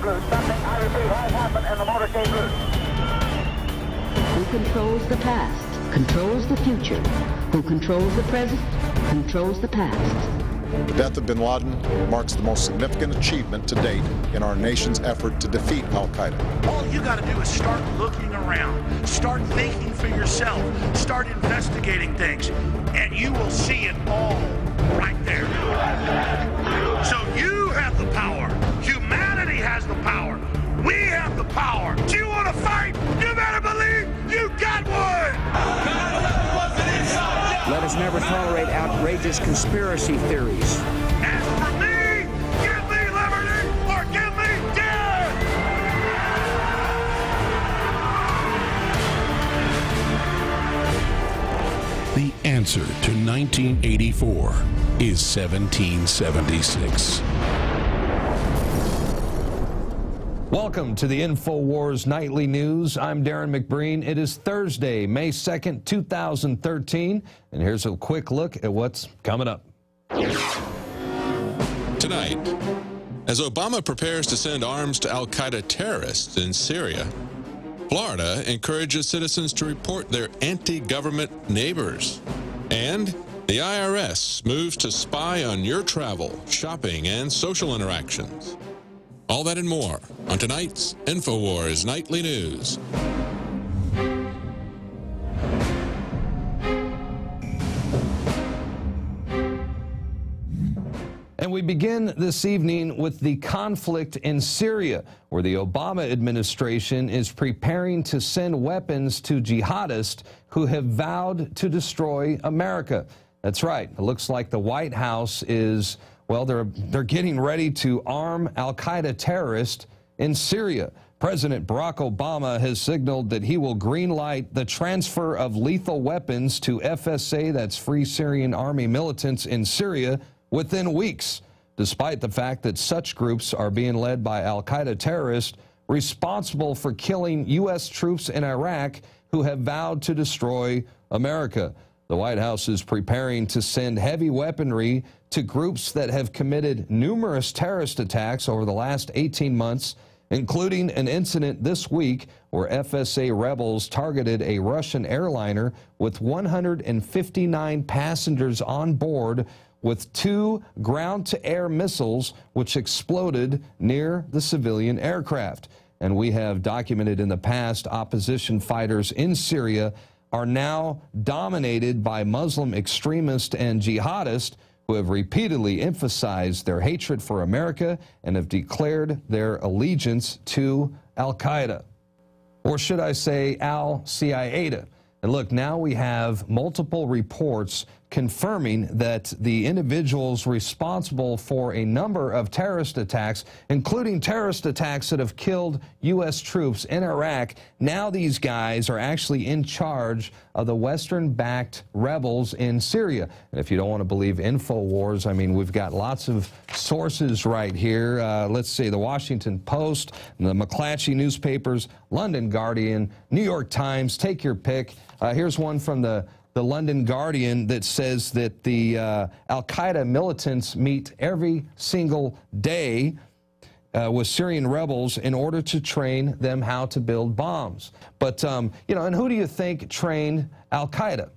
motorcade route. Something, I repeat, has happened in the motorcade route. Who controls the past, controls the future. Who controls the present, controls the past. The death of bin Laden marks the most significant achievement to date in our nation's effort to defeat Al-Qaeda. All you got to do is start looking around, start thinking for yourself, start investigating things, and you will see it all right there. So you have the power. Humanity has the power. We have the power. Do you want to fight? You better believe you got one. Let us never tolerate outrageous conspiracy theories. As for me, give me liberty or give me death! The answer to 1984 is 1776. Welcome to the Infowars Nightly News. I'm Darrin McBreen. It is Thursday, May 2nd, 2013, and here's a quick look at what's coming up. Tonight, as Obama prepares to send arms to Al-Qaeda terrorists in Syria, Florida encourages citizens to report their anti-government neighbors. And the IRS moves to spy on your travel, shopping, and social interactions. All that and more on tonight's Infowars Nightly News. And we begin this evening with the conflict in Syria, where the Obama administration is preparing to send weapons to jihadists who have vowed to destroy America. That's right. It looks like the White House is, well, they're getting ready to arm Al-Qaeda terrorists in Syria. President Barack Obama has signaled that he will greenlight the transfer of lethal weapons to FSA, that's Free Syrian Army militants in Syria, within weeks, despite the fact that such groups are being led by Al-Qaeda terrorists responsible for killing U.S. troops in Iraq who have vowed to destroy America. The White House is preparing to send heavy weaponry to groups that have committed numerous terrorist attacks over the last 18 months, including an incident this week where FSA rebels targeted a Russian airliner with 159 passengers on board with 2 ground-to-air missiles which exploded near the civilian aircraft. And we have documented in the past opposition fighters in Syria are now dominated by Muslim extremists and jihadists who have repeatedly emphasized their hatred for America and have declared their allegiance to Al-Qaeda. Or should I say Al-Qaeda? And look, now we have multiple reports confirming that the individuals responsible for a number of terrorist attacks, including terrorist attacks that have killed U.S. troops in Iraq, now these guys are actually in charge of the Western-backed rebels in Syria. And if you don't want to believe Infowars, I mean, we've got lots of sources right here. Let's see, the Washington Post, the McClatchy newspapers, London Guardian, New York Times, take your pick. Here's one from the London Guardian that says that the Al-Qaeda militants meet every single day with Syrian rebels in order to train them how to build bombs. But, you know, and who do you think trained Al-Qaeda?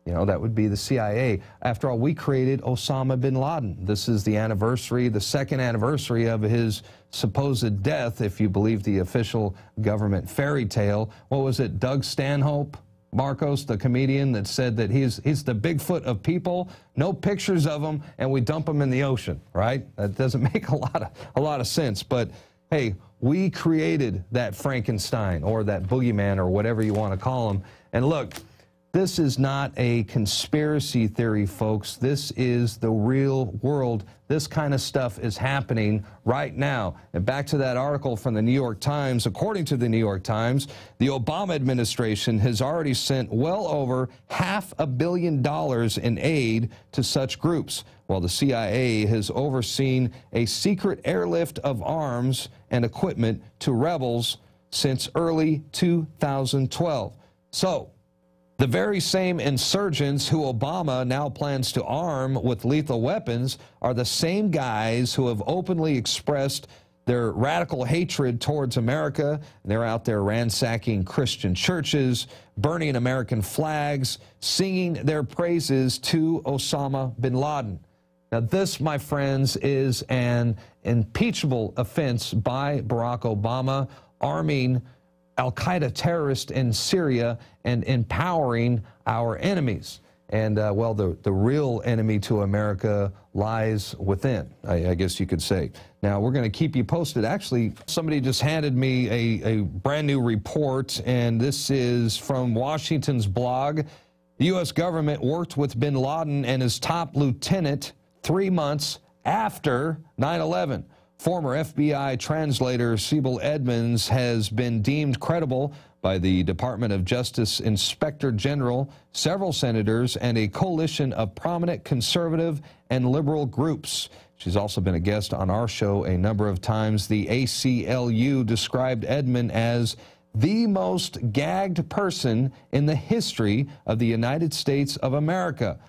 You know, that would be the CIA. After all, we created Osama bin Laden. This is the anniversary, the second anniversary of his supposed death, if you believe the official government fairy tale. What was it, Doug Stanhope? Marcos, the comedian, that said that he's the Bigfoot of people, no pictures of him, and we dump him in the ocean, right? That doesn't make a lot of sense. But hey, we created that Frankenstein or that boogeyman or whatever you want to call him. And look, this is not a conspiracy theory, folks. This is the real world. This kind of stuff is happening right now. And back to that article from the New York Times. According to the New York Times, the Obama administration has already sent well over $500 million in aid to such groups, while the CIA has overseen a secret airlift of arms and equipment to rebels since early 2012. So, the very same insurgents who Obama now plans to arm with lethal weapons are the same guys who have openly expressed their radical hatred towards America. They're out there ransacking Christian churches, burning American flags, singing their praises to Osama bin Laden. Now, this, my friends, is an impeachable offense by Barack Obama, arming Al-Qaeda terrorists in Syria and empowering our enemies. And, well, the real enemy to America lies within, I guess you could say. Now, we're going to keep you posted. Actually, somebody just handed me a brand new report, and this is from Washington's blog. The U.S. government worked with bin Laden and his top lieutenant 3 months after 9/11. Former FBI translator Sybil Edmonds has been deemed credible by the Department of Justice Inspector General, several senators, and a coalition of prominent conservative and liberal groups. She's also been a guest on our show a number of times. The ACLU described Edmond as the most gagged person in the history of the United States of America.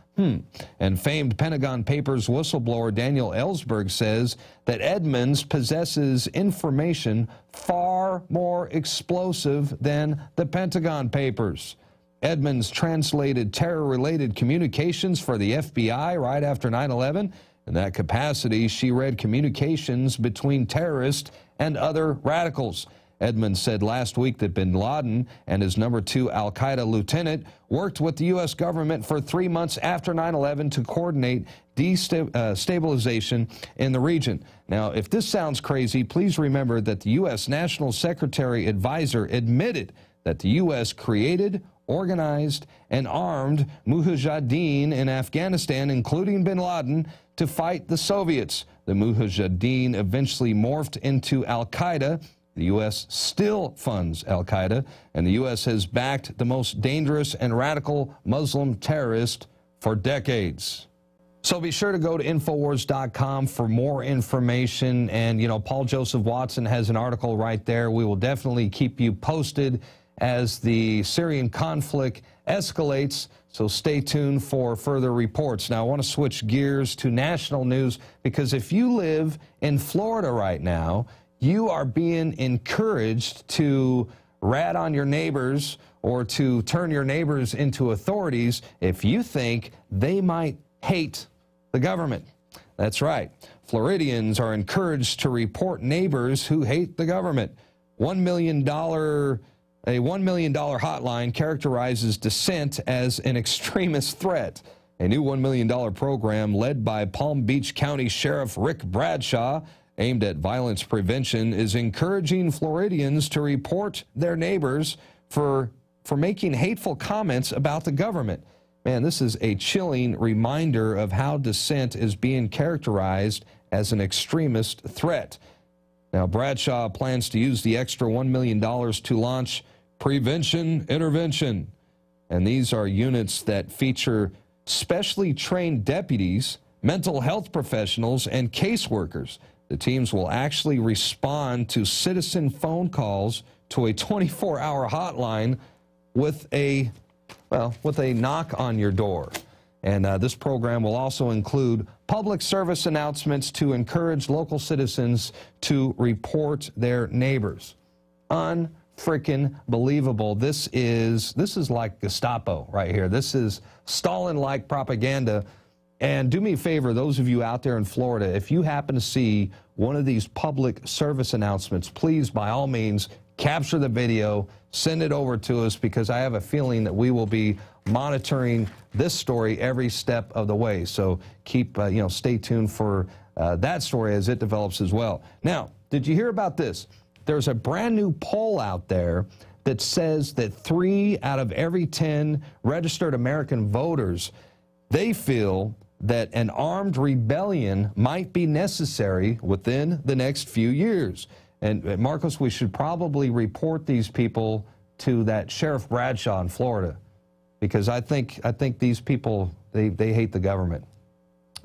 And famed Pentagon Papers whistleblower Daniel Ellsberg says that Edmonds possesses information far more explosive than the Pentagon Papers. Edmonds translated terror-related communications for the FBI right after 9/11. In that capacity, she read communications between terrorists and other radicals. Edmonds said last week that bin Laden and his number 2 Al-Qaeda lieutenant worked with the U.S. government for 3 months after 9/11 to coordinate destabilization in the region. Now, if this sounds crazy, please remember that the U.S. National Secretary Advisor admitted that the U.S. created, organized, and armed mujahideen in Afghanistan, including bin Laden, to fight the Soviets. The mujahideen eventually morphed into Al-Qaeda. The U.S. still funds Al-Qaeda, and the U.S. has backed the most dangerous and radical Muslim terrorist for decades. So be sure to go to Infowars.com for more information. And, you know, Paul Joseph Watson has an article right there. We will definitely keep you posted as the Syrian conflict escalates, so stay tuned for further reports. Now, I want to switch gears to national news, because if you live in Florida right now, you are being encouraged to rat on your neighbors or to turn your neighbors into authorities if you think they might hate the government. That's right. Floridians are encouraged to report neighbors who hate the government. A $1 million hotline characterizes dissent as an extremist threat. A new $1 million program led by Palm Beach County Sheriff Rick Bradshaw, aimed at violence prevention, is encouraging Floridians to report their neighbors for making hateful comments about the government. Man, this is a chilling reminder of how dissent is being characterized as an extremist threat. Now, Bradshaw plans to use the extra $1 million to launch Prevention Intervention. And these are units that feature specially trained deputies, mental health professionals, and caseworkers. The teams will actually respond to citizen phone calls to a 24-hour hotline with a knock on your door. And this program will also include public service announcements to encourage local citizens to report their neighbors. Unfreaking believable. This is like Gestapo right here. This is Stalin-like propaganda. And do me a favor, those of you out there in Florida, if you happen to see one of these public service announcements, please, by all means, capture the video, send it over to us, because I have a feeling that we will be monitoring this story every step of the way. So keep, stay tuned for that story as it develops as well. Now, did you hear about this? There's a brand new poll out there that says that 3 out of every 10 registered American voters, they feel that an armed rebellion might be necessary within the next few years. And Marcos, we should probably report these people to that Sheriff Bradshaw in Florida, because I think these people, they hate the government.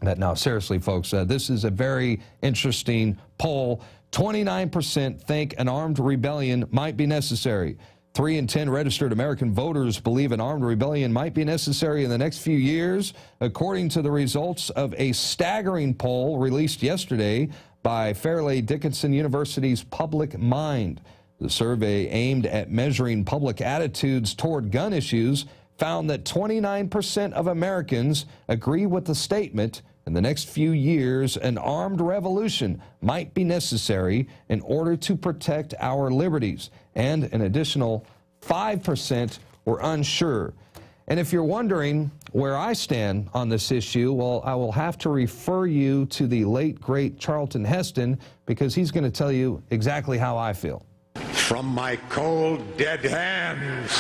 But now, seriously, folks, this is a very interesting poll. 29% think an armed rebellion might be necessary. 3 in 10 registered American voters believe an armed rebellion might be necessary in the next few years, according to the results of a staggering poll released yesterday by Fairleigh Dickinson University's Public Mind. The survey, aimed at measuring public attitudes toward gun issues, found that 29% of Americans agree with the statement in the next few years an armed revolution might be necessary in order to protect our liberties, and an additional 5% were unsure. And if you're wondering where I stand on this issue, well, I will have to refer you to the late, great Charlton Heston, because he's going to tell you exactly how I feel. From my cold, dead hands.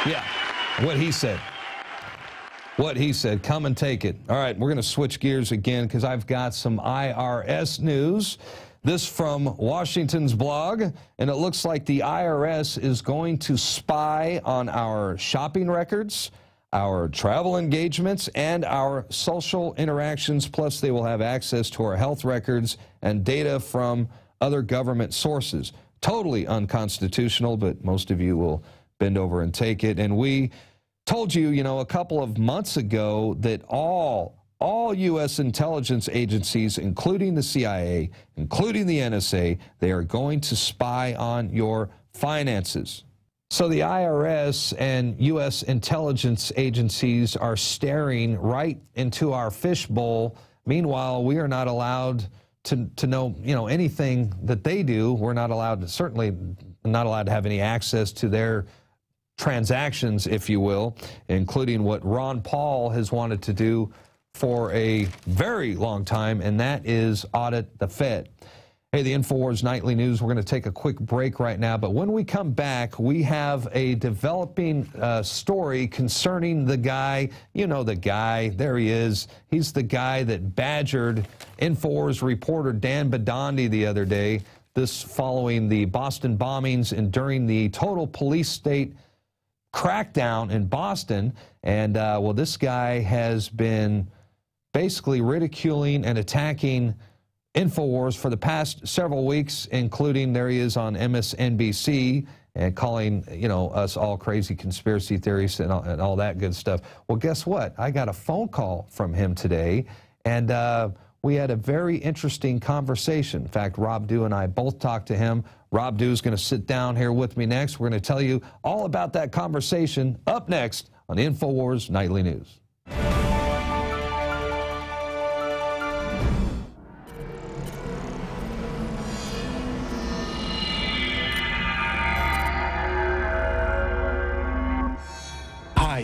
Yeah, what he said. What he said. Come and take it. All right, we're going to switch gears again because I've got some IRS news. This from Washington's blog, and it looks like the IRS is going to spy on our shopping records, our travel engagements, and our social interactions. Plus, they will have access to our health records and data from other government sources. Totally unconstitutional, but most of you will bend over and take it. And we told you, a couple of months ago that all U.S. intelligence agencies, including the CIA, including the NSA, they are going to spy on your finances. So the IRS and U.S. intelligence agencies are staring right into our fishbowl. Meanwhile, we are not allowed to know, anything that they do. We're not allowed to, certainly not allowed to have any access to their transactions, if you will, including what Ron Paul has wanted to do for a very long time, and that is audit the Fed. Hey, the Infowars Nightly News, we're going to take a quick break right now, but when we come back, we have a developing story concerning the guy, the guy, there he is. He's the guy that badgered Infowars reporter Dan Bidandi the other day, this following the Boston bombings and during the total police state crackdown in Boston. And, well, this guy has been basically ridiculing and attacking Infowars for the past several weeks, including there he is on MSNBC and calling, us all crazy conspiracy theories and all that good stuff. Well, guess what? I got a phone call from him today, and we had a very interesting conversation. In fact, Rob Dew and I both talked to him. Rob Dew is going to sit down here with me next. We're going to tell you all about that conversation up next on Infowars Nightly News.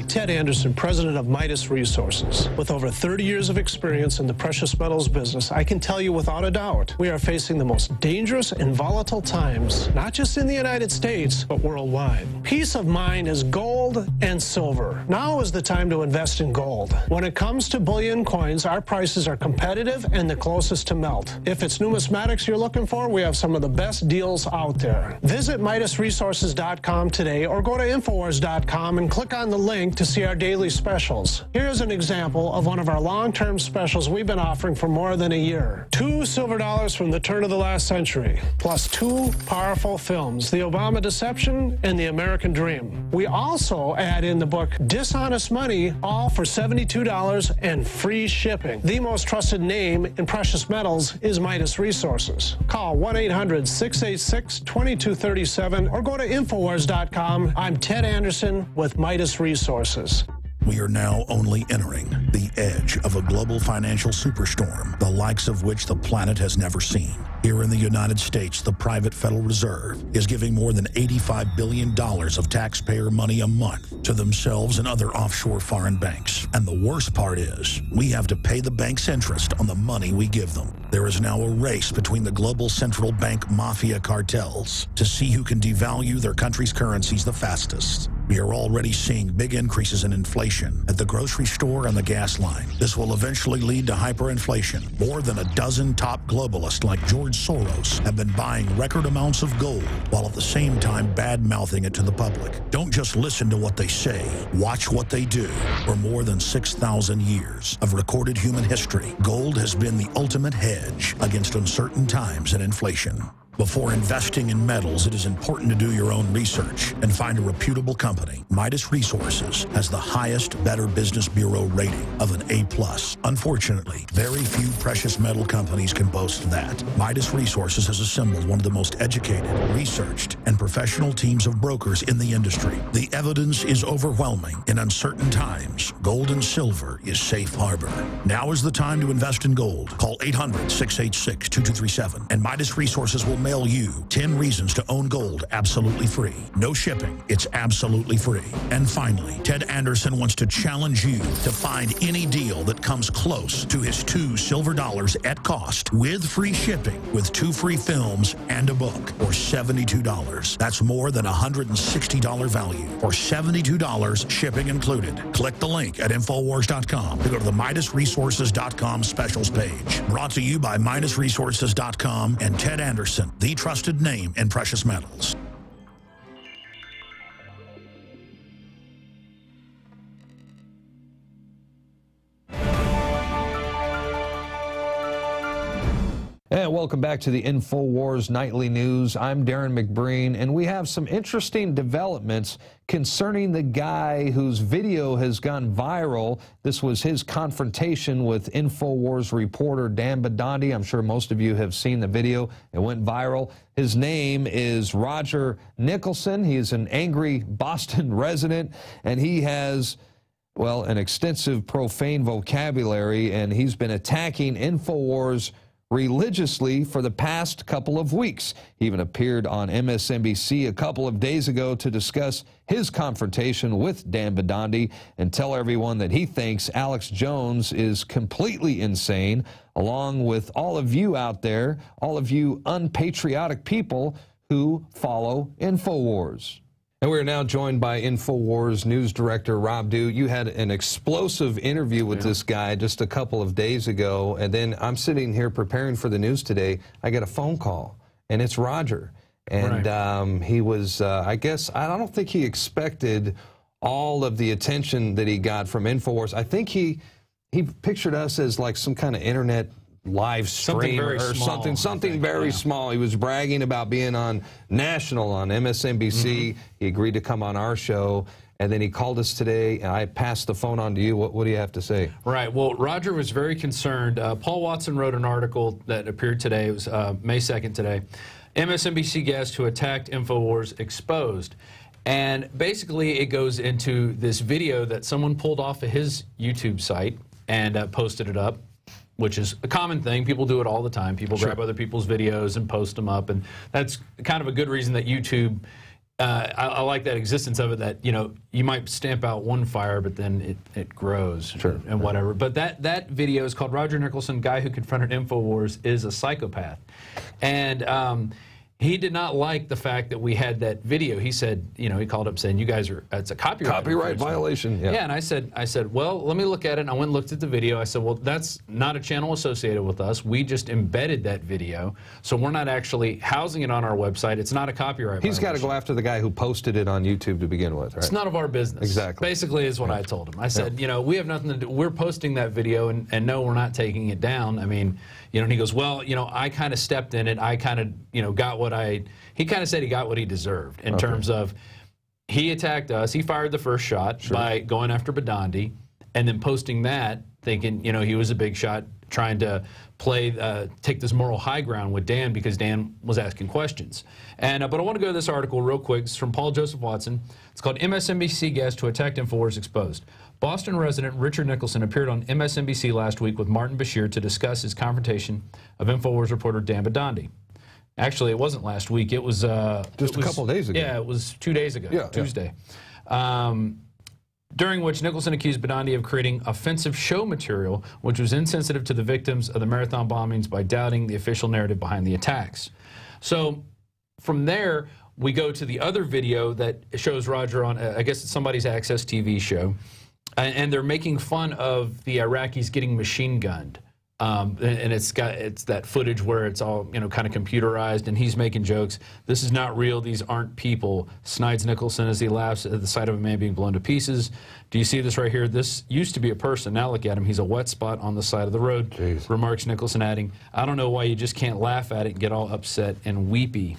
Ted Anderson, president of Midas Resources. With over 30 years of experience in the precious metals business, I can tell you without a doubt, we are facing the most dangerous and volatile times, not just in the United States, but worldwide. Peace of mind is gold and silver. Now is the time to invest in gold. When it comes to bullion coins, our prices are competitive and the closest to melt. If it's numismatics you're looking for, we have some of the best deals out there. Visit MidasResources.com today or go to Infowars.com and click on the link to see our daily specials. Here's an example of one of our long-term specials we've been offering for more than a year. 2 silver dollars from the turn of the last century, plus 2 powerful films, The Obama Deception and The American Dream. We also add in the book Dishonest Money, all for $72 and free shipping. The most trusted name in precious metals is Midas Resources. Call 1-800-686-2237 or go to Infowars.com. I'm Ted Anderson with Midas Resources. We are now only entering the edge of a global financial superstorm, the likes of which the planet has never seen. Here in the United States, the private Federal Reserve is giving more than $85 billion of taxpayer money a month to themselves and other offshore foreign banks. And the worst part is, we have to pay the bank's interest on the money we give them. There is now a race between the global central bank mafia cartels to see who can devalue their country's currencies the fastest. We are already seeing big increases in inflation at the grocery store and the gas line. This will eventually lead to hyperinflation. More than a dozen top globalists like George Soros have been buying record amounts of gold while at the same time bad-mouthing it to the public. Don't just listen to what they say, watch what they do. For more than 6,000 years of recorded human history, gold has been the ultimate hedge against uncertain times and inflation. Before investing in metals, it is important to do your own research and find a reputable company. Midas Resources has the highest Better Business Bureau rating of an A+. Unfortunately, very few precious metal companies can boast that. Midas Resources has assembled one of the most educated, researched, and professional teams of brokers in the industry. The evidence is overwhelming. In uncertain times, gold and silver is safe harbor. Now is the time to invest in gold. Call 800-686-2237 and Midas Resources will mail you 10 reasons to own gold absolutely free. No shipping. It's absolutely free. And finally, Ted Anderson wants to challenge you to find any deal that comes close to his 2 silver dollars at cost with free shipping, with 2 free films and a book for $72. That's more than $160 value for $72, shipping included. Click the link at Infowars.com to go to the MidasResources.com specials page. Brought to you by MidasResources.com and Ted Anderson, the trusted name in precious metals. And welcome back to the Infowars Nightly News. I'm Darrin McBreen, and we have some interesting developments concerning the guy whose video has gone viral. This was his confrontation with Infowars reporter Dan Bidandi. I'm sure most of you have seen the video. It went viral. His name is Roger Nicholson. He is an angry Boston resident, and he has, well, an extensive profane vocabulary, and he's been attacking Infowars religiously for the past couple of weeks. He even appeared on MSNBC a couple of days ago to discuss his confrontation with Dan Bidandi and tell everyone that he thinks Alex Jones is completely insane, along with all of you out there, all of you unpatriotic people who follow Infowars. And we're now joined by Infowars News Director Rob Dew. You had an explosive interview with this guy just a couple of days ago, and then I'm sitting here preparing for the news today. I get a phone call, and it's Roger. And he was, I guess, I don't think he expected all of the attention that he got from Infowars. I think he pictured us as like some kind of internet live stream or something very small. He was bragging about being on national on MSNBC. He agreed to come on our show, and then he called us today, and I passed the phone on to you. What do you have to say? Right. Well, Roger was very concerned. Paul Watson wrote an article that appeared today. It was May 2nd today. MSNBC guest who attacked Infowars exposed. And basically it goes into this video that someone pulled off of his YouTube site and posted it up, which is a common thing. People do it all the time. People grab other people's videos and post them up, and that's kind of a good reason that YouTube, I like that existence of it, that, you know, you might stamp out one fire, but then it grows and whatever. But that video is called Roger Nicholson, Guy Who Confronted Infowars is a Psychopath. And he did not like the fact that we had that video. He said, you know, he called up saying, you guys are, it's a copyright violation. Yeah. And I said, well, let me look at it. And I went and looked at the video. I said, well, that's not a channel associated with us. We just embedded that video. So we're not actually housing it on our website. It's not a copyright violation. He's got to go after the guy who posted it on YouTube to begin with, right? It's none of our business. Exactly. Basically is what I told him. I said, you know, we have nothing to do. We're posting that video, and no, we're not taking it down. I mean, you know, and he goes, well, you know, I kind of stepped in it. I kind of, you know, got what he kind of said he got what he deserved in terms of he attacked us. He fired the first shot by going after Bidandi and then posting that, thinking, you know, he was a big shot, trying to take this moral high ground with Dan because Dan was asking questions. And but I want to go to this article real quick. It's from Paul Joseph Watson. It's called MSNBC Guest Who Attacked Infowars Exposed. Boston resident Richard Nicholson appeared on MSNBC last week with Martin Bashir to discuss his confrontation of Infowars reporter Dan Bidandi. Actually, it wasn't last week. It was just a couple of days ago. Yeah, it was 2 days ago, Tuesday. During which Nicholson accused Bidandi of creating offensive show material, which was insensitive to the victims of the marathon bombings by doubting the official narrative behind the attacks. So from there, we go to the other video that shows Roger on, I guess it's somebody's Access TV show, and they're making fun of the Iraqis getting machine gunned And it's that footage where it's all, you know, kind of computerized, and he's making jokes. This is not real. These aren't people. Snides Nicholson as he laughs at the sight of a man being blown to pieces. Do you see this right here? This used to be a person. Now look at him. He's a wet spot on the side of the road. Jeez. Remarks Nicholson, adding, I don't know why you just can't laugh at it and get all upset and weepy.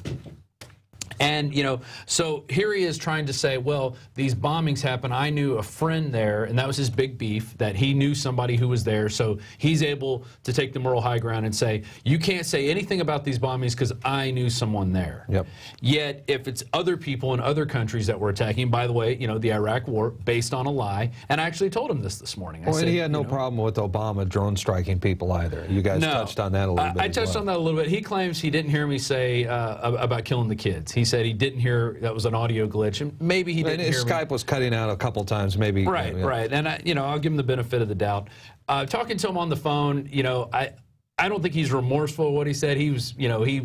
And, you know, so here he is trying to say, well, these bombings happen. I knew a friend there, and that was his big beef, that he knew somebody who was there. So he's able to take the moral high ground and say, you can't say anything about these bombings because I knew someone there. Yep. Yet, if it's other people in other countries that were attacking, by the way, you know, the Iraq war, based on a lie, and I actually told him this morning. Well, and he had no problem with Obama drone striking people either. You guys touched on that a little bit. I touched on that a little bit. He claims he didn't hear me say about killing the kids. He said he didn't hear, that was an audio glitch, and maybe he didn't hear Skype me. Was cutting out a couple times, maybe. Right, right, and I'll give him the benefit of the doubt. Talking to him on the phone, you know, I don't think he's remorseful of what he said. He was, he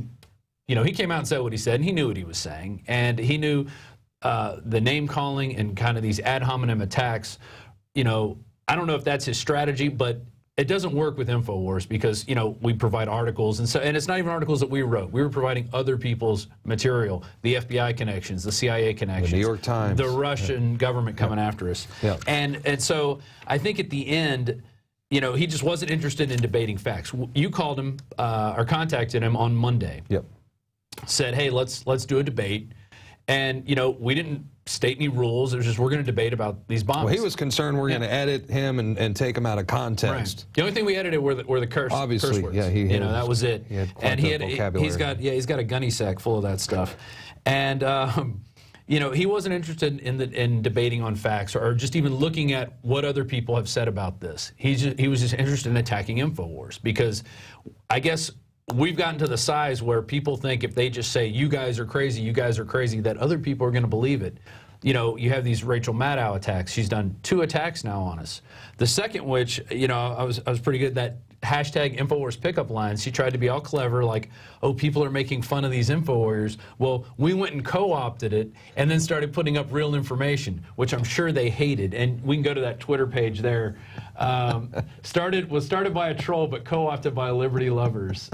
came out and said what he said, and he knew what he was saying, and he knew the name calling and kind of these ad hominem attacks. You know, I don't know if that's his strategy, but it doesn't work with Infowars because, you know, we provide articles, and it's not even articles that we wrote. We were providing other people's material, the FBI connections, the CIA connections, the New York Times, the Russian government coming after us. And so I think at the end, you know, he just wasn't interested in debating facts. You called him or contacted him on Monday. Yep. Said, hey, let's do a debate. And, you know, we didn't state any rules. It was just, we're going to debate about these bombs. Well, he was concerned we're going to edit him and take him out of context. Right. The only thing we edited were the curse words. Yeah, that was it. He had he's got a gunny sack full of that stuff. And you know, he wasn't interested in debating on facts or just even looking at what other people have said about this. He was just interested in attacking Infowars because I guess we've gotten to the size where people think if they just say, you guys are crazy, that other people are going to believe it. You know, you have these Rachel Maddow attacks. She's done 2 attacks now on us. The second, which, you know, I was pretty good, that hashtag Infowars pickup lines. She tried to be all clever, like, oh, people are making fun of these Infowars. Well, we went and co-opted it and then started putting up real information, which I'm sure they hated. And we can go to that Twitter page there. Was started by a troll, but co-opted by Liberty lovers.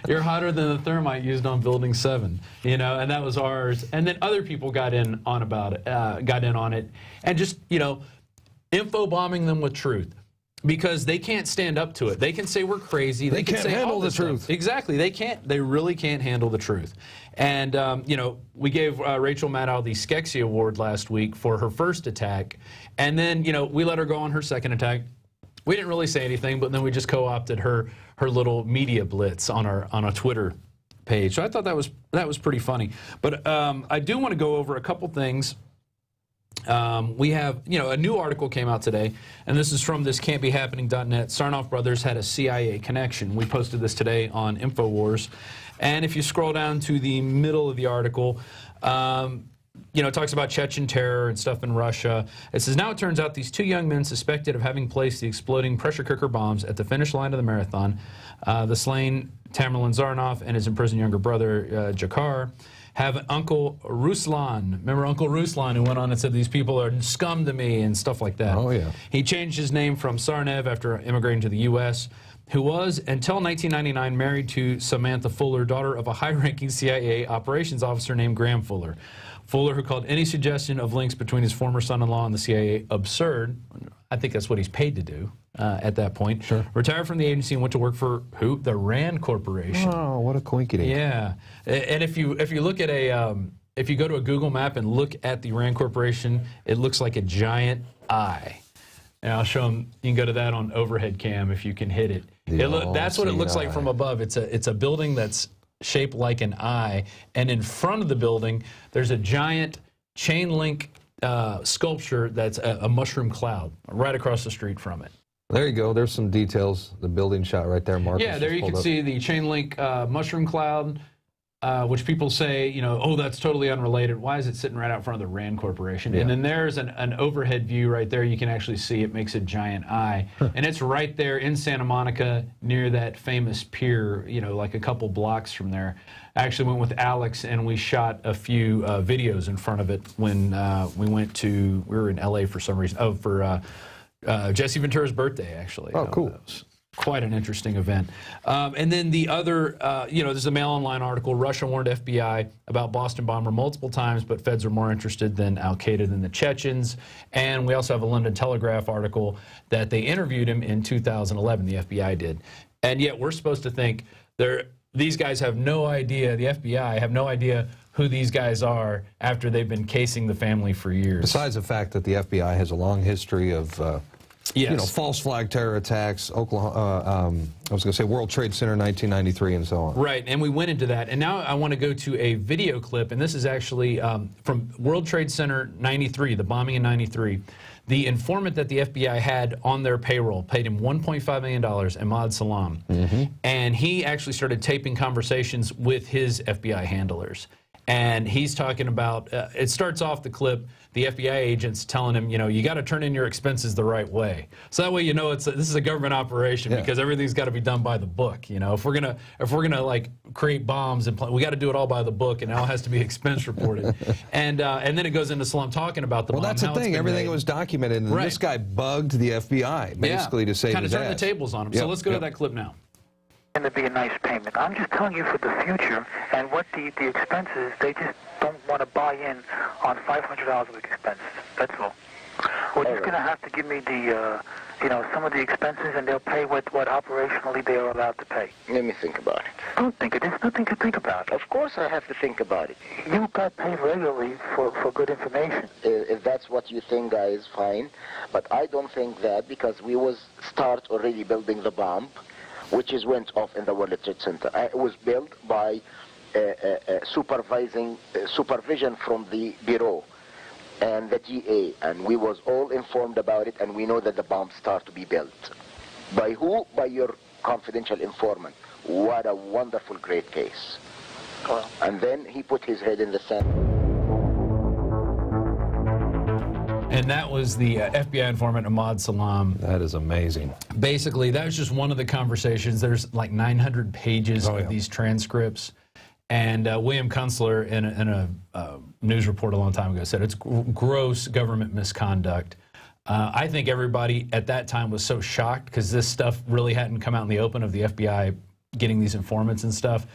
You're hotter than the thermite used on Building 7, you know, and that was ours. And then other people got in on it, and just, you know, info bombing them with truth. Because they can't stand up to it. They can say we're crazy. They can't say handle the truth. Exactly. They can't. They really can't handle the truth. And, you know, we gave Rachel Maddow the Skeksis Award last week for her first attack. And then, you know, we let her go on her second attack. We didn't really say anything, but then we just co-opted her little media blitz on a Twitter page. So I thought that was pretty funny. But I do want to go over a couple things. We have, you know, a new article came out today, and this is from this can'tbehappening.net. Sarnoff brothers had a CIA connection. We posted this today on Infowars. And if you scroll down to the middle of the article, you know, it talks about Chechen terror and stuff in Russia. It says, now it turns out these 2 young men suspected of having placed the exploding pressure cooker bombs at the finish line of the marathon. The slain Tamerlan Sarnoff and his imprisoned younger brother, Jakar, have an Uncle Ruslan. Remember Uncle Ruslan, who went on and said these people are scum to me and stuff like that. Oh, yeah. He changed his name from Sarnev after immigrating to the U.S., who was, until 1999, married to Samantha Fuller, daughter of a high-ranking CIA operations officer named Graham Fuller. Fuller, who called any suggestion of links between his former son-in-law and the CIA absurd. I think that's what he's paid to do at that point. Sure. Retired from the agency and went to work for who? The RAND Corporation. Oh, what a coinkydink. Yeah, and if you look at if you go to a Google map and look at the RAND Corporation, it looks like a giant eye. And I'll show them. You can go to that on overhead cam if you can hit it. That's what it looks like from above. It's a building that's shaped like an eye, and in front of the building there's a giant chain link sculpture that's a mushroom cloud right across the street from it. There you go. There's some details. The building shot right there, Marcus. Yeah, there you can see the chain link mushroom cloud, which people say, you know, oh, that's totally unrelated. Why is it sitting right out front of the RAND Corporation? Yeah. And then there's an overhead view right there. You can actually see it makes a giant eye. And it's right there in Santa Monica near that famous pier, you know, like a couple blocks from there. I actually went with Alex and we shot a few videos in front of it when we were in LA for some reason. Oh, for Jesse Ventura's birthday, actually. Oh, cool. quite an interesting event. And then the other, there's a Mail Online article. Russia warned FBI about Boston bomber multiple times, but feds are more interested than Al-Qaeda than the Chechens. And we also have a London Telegraph article that they interviewed him in 2011, the FBI did. And yet we're supposed to think these guys have no idea, the FBI have no idea who these guys are after they've been casing the family for years. Besides the fact that the FBI has a long history of false flag terror attacks, Oklahoma, I was going to say World Trade Center 1993 and so on. Right, and we went into that. And now I want to go to a video clip, and this is actually from World Trade Center 93, the bombing in 93. The informant that the FBI had on their payroll paid him $1.5 million, Ahmad Salam. And he actually started taping conversations with his FBI handlers. And he's talking about, it starts off the clip, the FBI agents telling him, you got to turn in your expenses the right way. So that way this is a government operation because everything's got to be done by the book. If we're gonna like create bombs and we got to do it all by the book, and it all has to be expense reported. and then it goes into Salam talking about the bomb. Well, that's the thing. Everything was documented, and this guy bugged the FBI basically to save his ass. Kind of turned the tables on him. So let's go to that clip now. Going to be a nice payment. I'm just telling you for the future and what the expenses, they just don't want to buy in on $500 of expenses. That's all. We're just going to have to give me the, some of the expenses, and they'll pay what operationally they are allowed to pay. Let me think about it. Don't think it. There's nothing to think about. Of course I have to think about it. You got paid regularly for good information. If that's what you think, guys, fine. But I don't think that, because we start already building the bomb, which went off in the World Trade Center. It was built by supervision from the Bureau and the DA, and we was all informed about it, and we know that the bombs start to be built. By who? By your confidential informant. What a wonderful, great case. And then he put his head in the sand. And that was the FBI informant, Ahmad Salam. That is amazing. Basically, that was just one of the conversations. There's like 900 pages of these transcripts. And William Kunstler, in a news report a long time ago, said it's gross government misconduct. I think everybody at that time was so shocked because this stuff really hadn't come out in the open of the FBI getting these informants and stuff.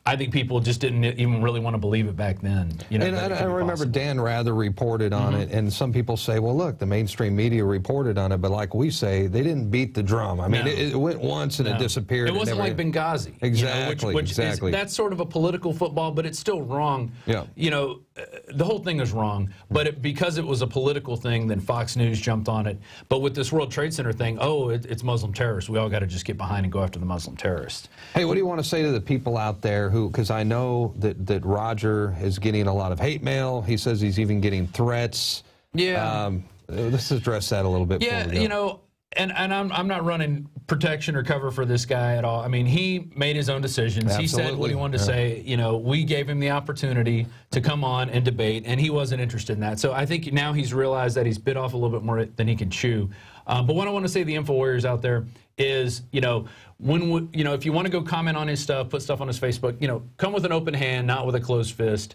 I think people just didn't even really want to believe it back then. And I remember Dan Rather reported on it, and some people say, well, look, the mainstream media reported on it, but like we say, they didn't beat the drum. I mean, it went once and it disappeared. It wasn't like Benghazi. Exactly, exactly. That's sort of a political football, but it's still wrong. Yeah. The whole thing is wrong, but because it was a political thing, then Fox News jumped on it. But with this World Trade Center thing, it's Muslim terrorists. We all got to just get behind and go after the Muslim terrorists. Hey, what do you want to say to the people out there who, because I know that Roger is getting a lot of hate mail. He says he's even getting threats. Yeah. Let's address that a little bit. Yeah, and I'm not running protection or cover for this guy at all. I mean, he made his own decisions. Absolutely. He said what he wanted to say. We gave him the opportunity to come on and debate, and he wasn't interested in that. So I think now he's realized that he's bit off a little bit more than he can chew. But what I want to say to the Info Warriors out there is, if you want to go comment on his stuff, put stuff on his Facebook, come with an open hand, not with a closed fist.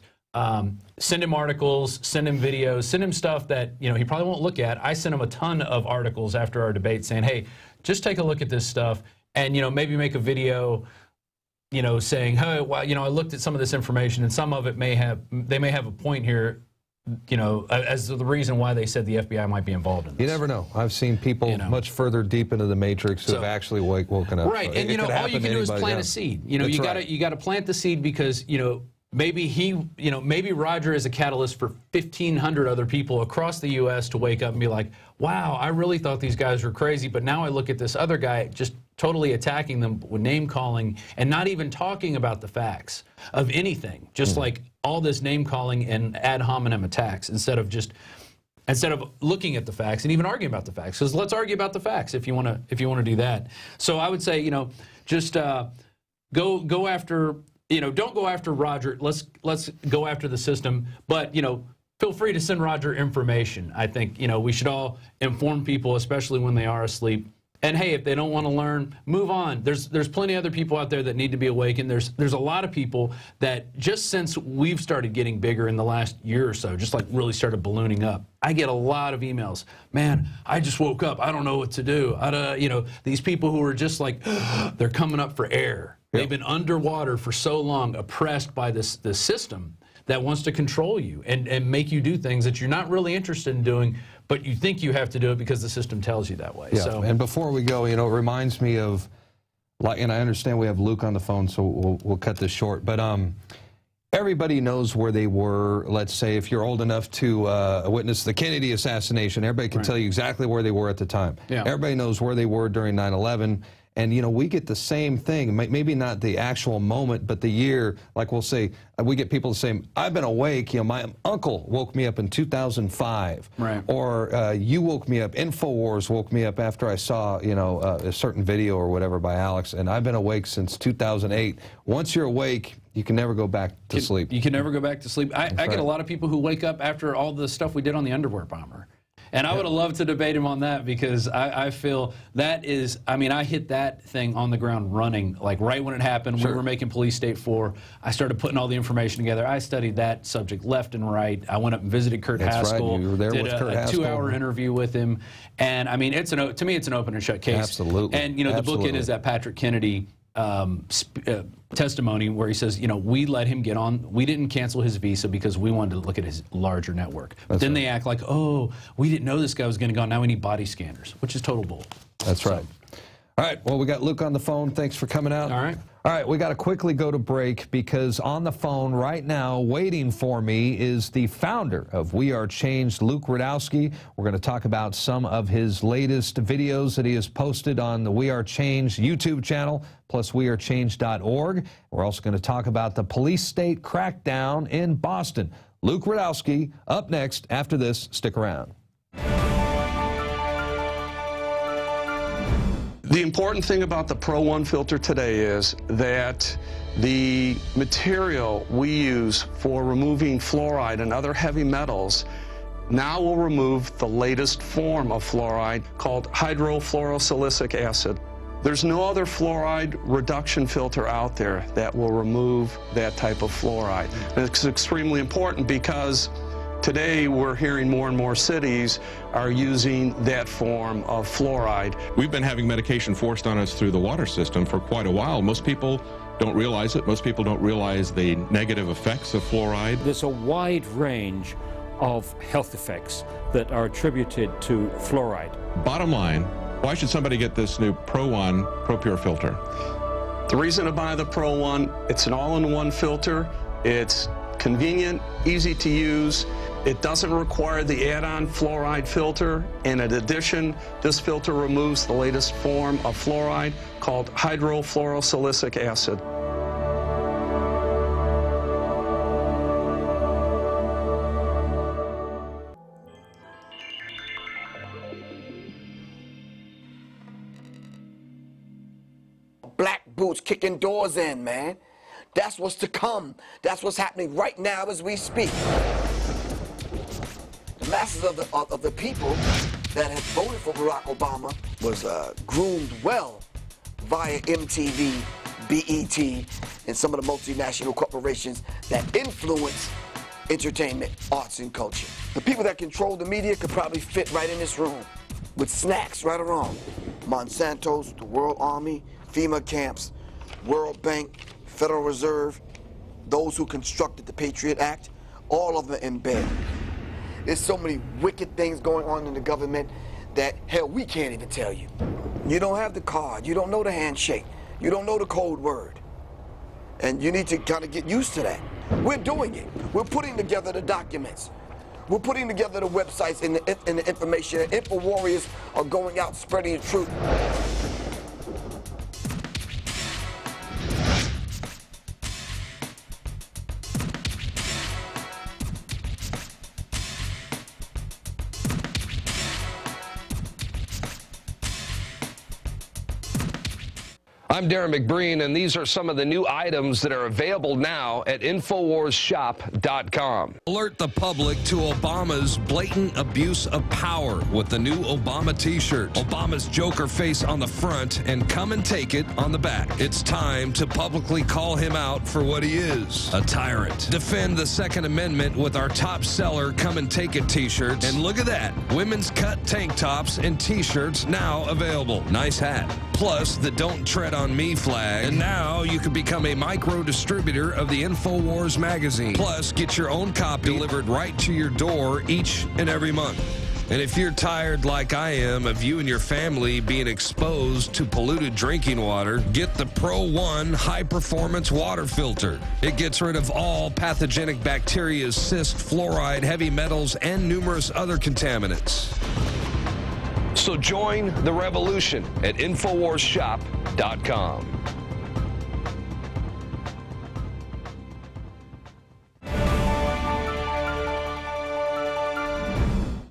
Send him articles, send him videos, send him stuff that he probably won't look at. I sent him a ton of articles after our debate saying, hey, just take a look at this stuff, and maybe make a video, saying, hey, well, I looked at some of this information, and some of it may have a point here, as the reason why they said the FBI might be involved in this. You never know. I've seen people much further deep into the matrix who have actually woken up. Right, and all you can do is plant a seed. You got to plant the seed because maybe Roger is a catalyst for 1,500 other people across the U.S. to wake up and be like, wow, I really thought these guys were crazy, but now I look at this other guy just totally attacking them with name-calling and not even talking about the facts of anything, just like all this name-calling and ad hominem attacks instead of looking at the facts and even arguing about the facts. Because let's argue about the facts if you want to do that. So I would say, just go after. Don't go after Roger. Let's go after the system. But feel free to send Roger information. I think we should all inform people, especially when they are asleep. And hey, if they don't want to learn, move on. There's plenty of other people out there that need to be awakened. There's a lot of people that just since we've started getting bigger in the last year or so, just like really started ballooning up, I get a lot of emails. Man, I just woke up. I don't know what to do. You know, these people who are just like, they're coming up for air. Yep. They've been underwater for so long, oppressed by this system that wants to control you and make you do things that you're not really interested in doing, but you think you have to do it because the system tells you that way. Yeah. So, and before we go, you know, it reminds me of, like, and I understand we have Luke on the phone, so we'll cut this short, but everybody knows where they were. Let's say if you're old enough to witness the Kennedy assassination, everybody can tell you exactly where they were at the time. Yeah. Everybody knows where they were during 9/11. And, you know, we get the same thing, maybe not the actual moment, but the year. Like we'll say, we get people saying, I've been awake, you know, my uncle woke me up in 2005. Right. Or you woke me up, Infowars woke me up after I saw, you know, a certain video or whatever by Alex, and I've been awake since 2008. Once you're awake, you can never go back to sleep. You can never go back to sleep. I get a lot of people who wake up after all the stuff we did on the underwear bomber. And I would have loved to debate him on that because I feel that is, I mean, I hit that thing on the ground running, like right when it happened. Sure. We were making Police State 4. I started putting all the information together. I studied that subject left and right. I went up and visited Kurt Haskell. Right. You were there with Kurt Haskell. Did a 2-hour interview with him. And, I mean, to me, it's an open and shut case. Absolutely. And, you know, the bookend is that Patrick Kennedy testimony where he says, you know, we let him get on. We didn't cancel his visa because we wanted to look at his larger network. But then they act like, oh, we didn't know this guy was going to go. Now we need body scanners, which is total bull. That's right. All right. Well, we got Luke on the phone. Thanks for coming out. All right. All right. We got to quickly go to break because on the phone right now, waiting for me, is the founder of We Are Changed, Luke Rudkowski. We're going to talk about some of his latest videos that he has posted on the We Are Changed YouTube channel, plus wearechange.org. We're also going to talk about the police state crackdown in Boston. Luke Rudkowski up next after this. Stick around. The important thing about the Pro 1 filter today is that the material we use for removing fluoride and other heavy metals now will remove the latest form of fluoride called hydrofluorosilicic acid. There's no other fluoride reduction filter out there that will remove that type of fluoride. And it's extremely important because today we're hearing more and more cities are using that form of fluoride. We've been having medication forced on us through the water system for quite a while. Most people don't realize it. Most people don't realize the negative effects of fluoride. There's a wide range of health effects that are attributed to fluoride. Bottom line, why should somebody get this new Pro 1 Pro Pure filter? The reason to buy the Pro 1, it's an all-in-one filter. It's convenient, easy to use. It doesn't require the add-on fluoride filter, and in addition, this filter removes the latest form of fluoride called hydrofluorosilicic acid. Black boots kicking doors in, man. That's what's to come. That's what's happening right now as we speak. The masses of the people that have voted for Barack Obama was groomed well via MTV, BET, and some of the multinational corporations that influence entertainment, arts, and culture. The people that control the media could probably fit right in this room with snacks, right or wrong. Monsanto's, the World Army, FEMA camps, World Bank, Federal Reserve, those who constructed the Patriot Act, all of them in bed. There's so many wicked things going on in the government that, hell, we can't even tell you. You don't have the card. You don't know the handshake. You don't know the code word. And you need to kind of get used to that. We're doing it. We're putting together the documents. We're putting together the websites and the information. And Info Warriors are going out spreading the truth. I'm Darrin McBreen, and these are some of the new items that are available now at InfoWarsShop.com. Alert the public to Obama's blatant abuse of power with the new Obama t-shirt. Obama's Joker face on the front and come and take it on the back. It's time to publicly call him out for what he is, a tyrant. Defend the Second Amendment with our top seller Come and Take It t-shirts. And look at that, women's cut tank tops and t-shirts now available. Nice hat. Plus the Don't Tread on Me flag. And now you can become a micro distributor of the Infowars magazine. Plus, get your own copy delivered right to your door each and every month. And if you're tired like I am of you and your family being exposed to polluted drinking water, get the Pro One high-performance water filter. It gets rid of all pathogenic bacteria, cyst, fluoride, heavy metals, and numerous other contaminants. So join the revolution at InfoWarsShop.com.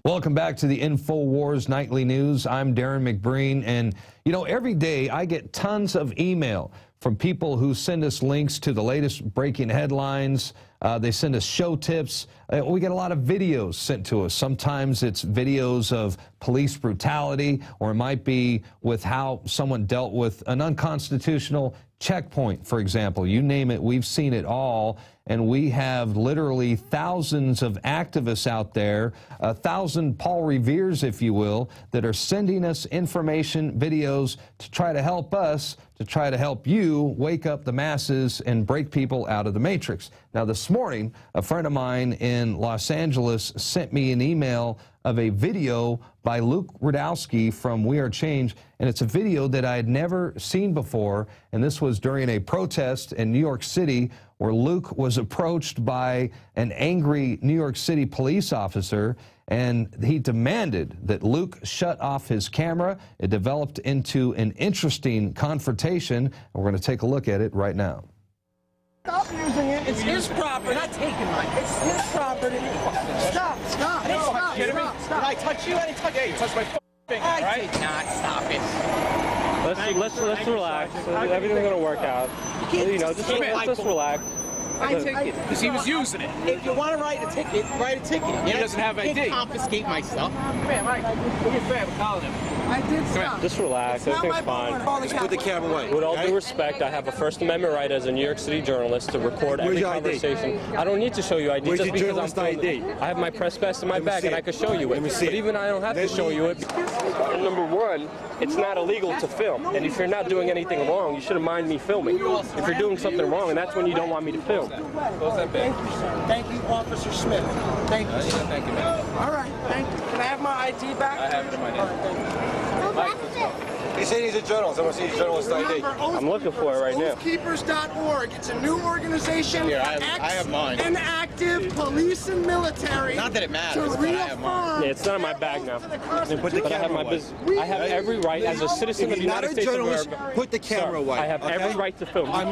Welcome back to the Infowars Nightly News. I'm Darrin McBreen, and you know, every day I get tons of email from people who send us links to the latest breaking headlines. They send us show tips. We get a lot of videos sent to us. Sometimes it's videos of police brutality, or it might be with how someone dealt with an unconstitutional checkpoint, for example. You name it, we've seen it all. And we have literally thousands of activists out there, 1,000 Paul Reveres, if you will, that are sending us information, videos to try to help us, to try to help you wake up the masses and break people out of the matrix. Now, this morning, a friend of mine in Los Angeles sent me an email of a video by Luke Rudkowski from We Are Change, and it's a video that I had never seen before, and this was during a protest in New York City where Luke was approached by an angry New York City police officer, and he demanded that Luke shut off his camera. It developed into an interesting confrontation, and we're going to take a look at it right now. Stop using it. It's his property. Not taking mine. It's his property. Stop. Stop. No, stop. Did I touch you? I didn't touch you. You touched my finger, right? I did not. Stop it. Let's relax. Everything's going to work out. You know, just relax. I take it because he was using it. If you want to write a ticket, write a ticket. He doesn't have ID. Can't confiscate my stuff. Come here, Mike. Look at Fab. Calling him. I did stop. Just relax. Everything's fine. Just put the camera away. With all due respect, I have a First Amendment right as a New York City journalist to record every conversation. I don't need to show you ID just because I'm filming. I have my press pass in my bag and I can show you it. But even I don't have to show you it. Number one, it's not illegal to film. And if you're not doing anything wrong, you shouldn't mind me filming. If you're doing something wrong, and that's when you don't want me to film. Thank you, Officer Smith. Thank you. Thank you, man. All right, thank you. Can I have my ID back? I have it in my name. He said he's a journalist. I want to see his journalist ID. I'm looking for it right now. Oathkeepers.org. It's a new organization. Here, I have mine. And active police and military. Not that it matters, to but I have mine. Yeah, it's not in my bag now. Put the camera away. I have every right as a citizen of the United States of America. Put the camera away. I have every right to film. I'm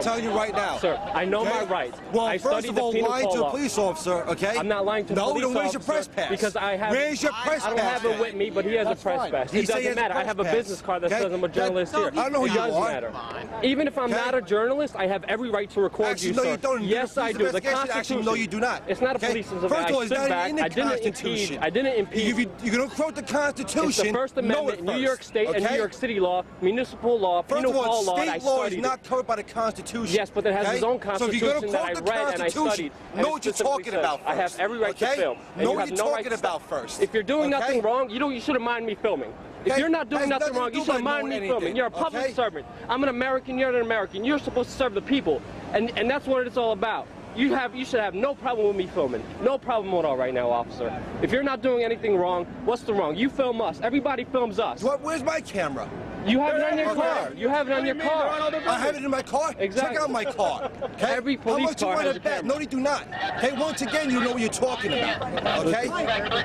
telling you right now. Sir, I know my rights. Well, I first of all, lying to a police officer, okay? I'm not lying to a police officer. No, then where's your press pass? Because I have. Where's your press pass? I don't have it with me, but he has a press pass. It doesn't matter. I have a business card that says I'm a journalist here. I don't know who you are. It doesn't matter. Even if I'm not a journalist, I have every right to record you, sir. Yes, I do. The Constitution. No, you do not. It's not a police investigation. First of all, it's not in the Constitution. I didn't impede. You don't quote the Constitution. It's the First Amendment, New York State and New York City law, municipal law, penal law. State law is not covered by the Constitution. Yes, but it has its own Constitution that I read and I studied. Know what you're talking about first. I have every right to film. Know what you're talking about first. If you're doing nothing wrong, you shouldn't mind me filming. If you're not doing nothing wrong, you shouldn't mind me filming. You're a public servant. I'm an American, you're an American. You're supposed to serve the people. And that's what it's all about. You should have no problem with me filming. No problem at all right now, officer. If you're not doing anything wrong, what's the wrong? You film us. Everybody films us. Where's my camera? You have it on your car. You have it on your car. I have it in my car? Exactly. Check out my car. Okay? Every police car has a camera. No, they do not. Okay, once again, you know what you're talking about. Okay?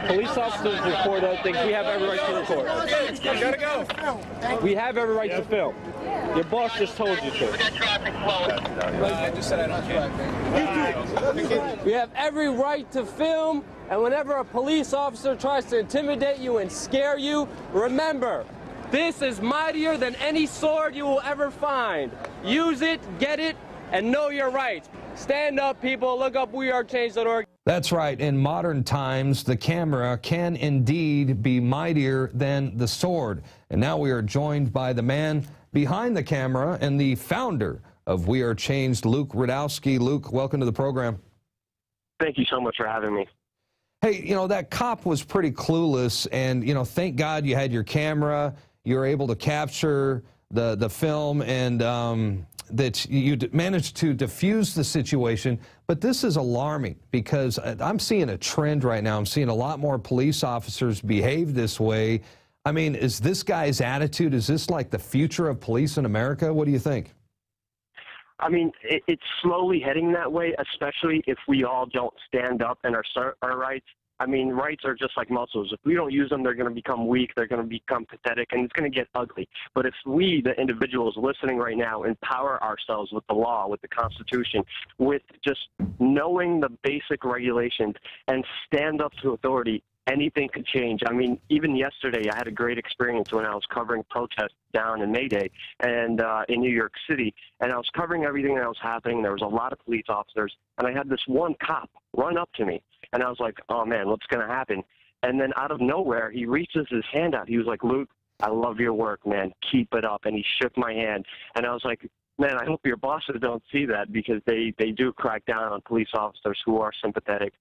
Police officers record other things. We have every right to record. I gotta go. We have every right to film. Your boss just told you to. I just said I don't care. We have every right to film, and whenever a police officer tries to intimidate you and scare you, remember, This is mightier than any sword you will ever find. Use it, get it, and know your rights. Stand up, people. Look up wearechange.org. That's right. In modern times, the camera can indeed be mightier than the sword. And now we are joined by the man behind the camera and the founder of We Are Changed, Luke Rudkowski. Luke, welcome to the program. Thank you so much for having me. Hey, you know, that cop was pretty clueless, and, you know, thank God you had your camera. You were able to capture the film, and that you managed to diffuse the situation. But this is alarming because I'm seeing a trend right now. I'm seeing a lot more police officers behave this way. I mean, is this guy's attitude, is this like the future of police in America? What do you think? I mean, it's slowly heading that way, especially if we all don't stand up and assert our rights. I mean, rights are just like muscles. If we don't use them, they're going to become weak, they're going to become pathetic, and it's going to get ugly. But if we, the individuals listening right now, empower ourselves with the law, with the Constitution, with just knowing the basic regulations and stand up to authority, anything could change. I mean, even yesterday, I had a great experience when I was covering protests down in May Day and in New York City, and I was covering everything that was happening. There was a lot of police officers, and I had this one cop run up to me, and I was like, oh, man, what's going to happen? And then out of nowhere, he reaches his hand out. He was like, Luke, I love your work, man. Keep it up. And he shook my hand, and I was like, man, I hope your bosses don't see that, because they do crack down on police officers who are sympathetic.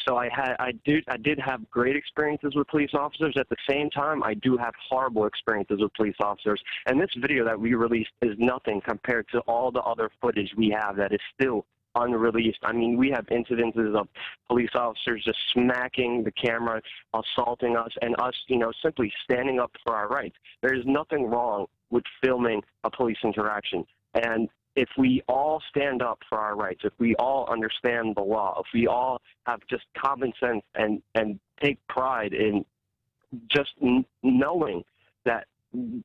So I did have great experiences with police officers. At the same time, I do have horrible experiences with police officers. And this video that we released is nothing compared to all the other footage we have that is still unreleased. I mean, we have incidences of police officers just smacking the camera, assaulting us, and us, you know, simply standing up for our rights. There is nothing wrong with filming a police interaction. And if we all stand up for our rights, if we all understand the law, if we all have just common sense and take pride in just knowing that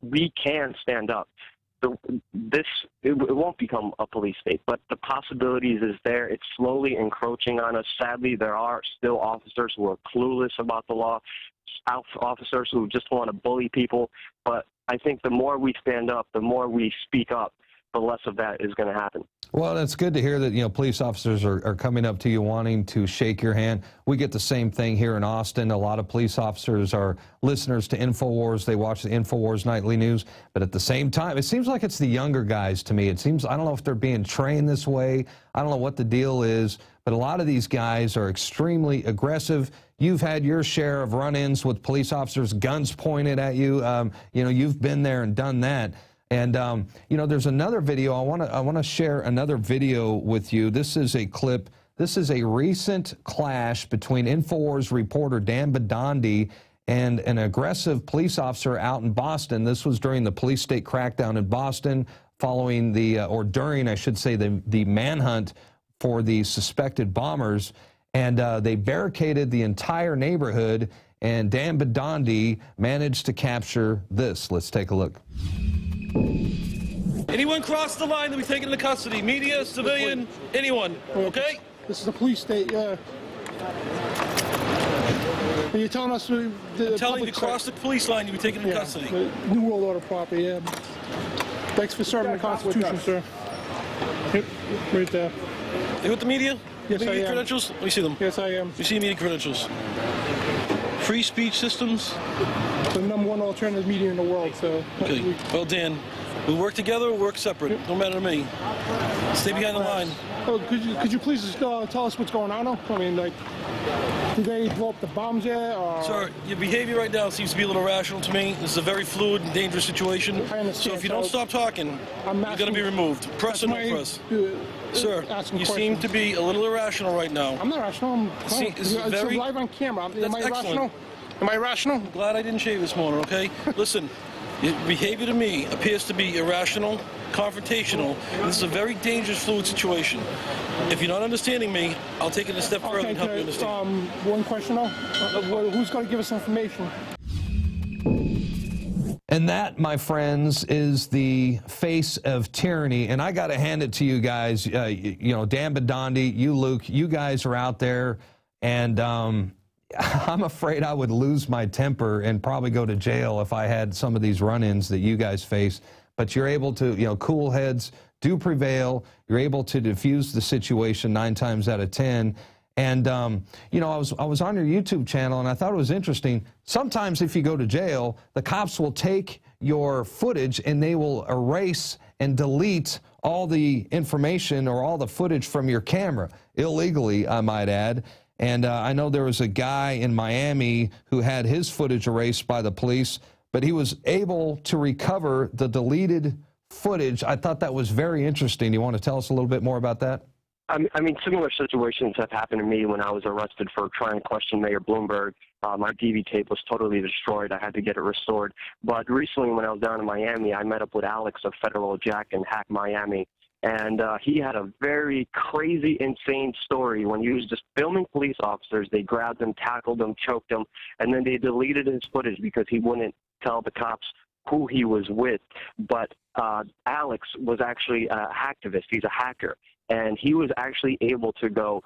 we can stand up, it won't become a police state. But the possibilities is there. It's slowly encroaching on us. Sadly, there are still officers who are clueless about the law, officers who just want to bully people. But I think the more we stand up, the more we speak up, the less of that is going to happen. Well, it's good to hear that, you know, police officers are coming up to you wanting to shake your hand. We get the same thing here in Austin. A lot of police officers are listeners to Infowars. They watch the Infowars Nightly News. But at the same time, it seems like it's the younger guys to me. It seems, I don't know if they're being trained this way. I don't know what the deal is. But a lot of these guys are extremely aggressive. You've had your share of run-ins with police officers, guns pointed at you. You know, you've been there and done that. And, you know, there's another video. I want to share another video with you. This is a clip. This is a recent clash between Infowars reporter Dan Bidandi and an aggressive police officer out in Boston. This was during the police state crackdown in Boston following or during, I should say, the manhunt for the suspected bombers. And they barricaded the entire neighborhood, and Dan Bidandi managed to capture this. Let's take a look. Anyone cross the line, they'll be taken into custody. Media, civilian, anyone, okay? This is a police state, yeah. And you're telling us... I'm telling you to cross the police line, you'll be taken into custody. New World Order property, yeah. Thanks for serving the Constitution, sir. Yep, right there. You with the media? Yes, I am. Credentials? Let me see them. Yes, I am. You see media credentials. Free speech systems? The #1 alternative media in the world, so... Okay, well, Dan, we work together or work separate. Don't matter to me. Stay behind the line. Oh, could you please just tell us what's going on now? I mean, like, did they blow up the bombs yet? Or... Sir, your behavior right now seems to be a little irrational to me. This is a very fluid and dangerous situation. I understand. So if you don't stop talking, you're going to be removed. Press or no press. Sir, you seem to be a little irrational right now. I'm not irrational. It's live on camera. Am I irrational? Am I irrational? I'm glad I didn't shave this morning, okay? Listen, your behavior to me appears to be irrational, confrontational, and this is a very dangerous, fluid situation. If you're not understanding me, I'll take it a step further and help you understand. One question, though. Who's going to give us information? And that, my friends, is the face of tyranny. And I got to hand it to you guys. You know, Dan Bidandi, you, Luke, you guys are out there, and I'm afraid I would lose my temper and probably go to jail if I had some of these run-ins that you guys face. But you're able to, you know, cool heads do prevail. You're able to diffuse the situation 9 times out of 10. And, you know, I was on your YouTube channel, and I thought it was interesting. Sometimes if you go to jail, the cops will take your footage and they will erase and delete all the information or all the footage from your camera, illegally, I might add. And I know there was a guy in Miami who had his footage erased by the police, but he was able to recover the deleted footage. I thought that was very interesting. You want to tell us a little bit more about that? I mean, similar situations have happened to me when I was arrested for trying to question Mayor Bloomberg. My DV tape was totally destroyed. I had to get it restored. But recently when I was down in Miami, I met up with Alex of Federal Jack and Hack Miami. And he had a very crazy, insane story. When he was just filming police officers, they grabbed him, tackled him, choked him, and then they deleted his footage because he wouldn't tell the cops who he was with. But Alex was actually a hacktivist. He's a hacker. And he was actually able to go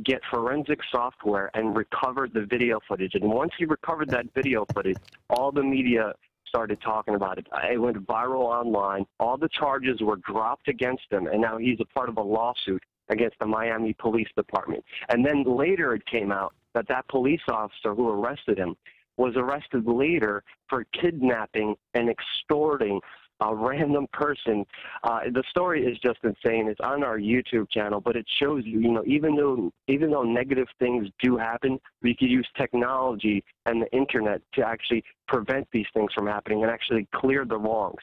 get forensic software and recover the video footage. And once he recovered that video footage, all the media started talking about it. It went viral online. All the charges were dropped against him, and now he's a part of a lawsuit against the Miami Police Department. And then later it came out that that police officer who arrested him was arrested later for kidnapping and extorting a random person. The story is just insane. It's on our YouTube channel, but it shows you, you know, even though negative things do happen, we could use technology and the internet to actually prevent these things from happening and actually clear the wrongs.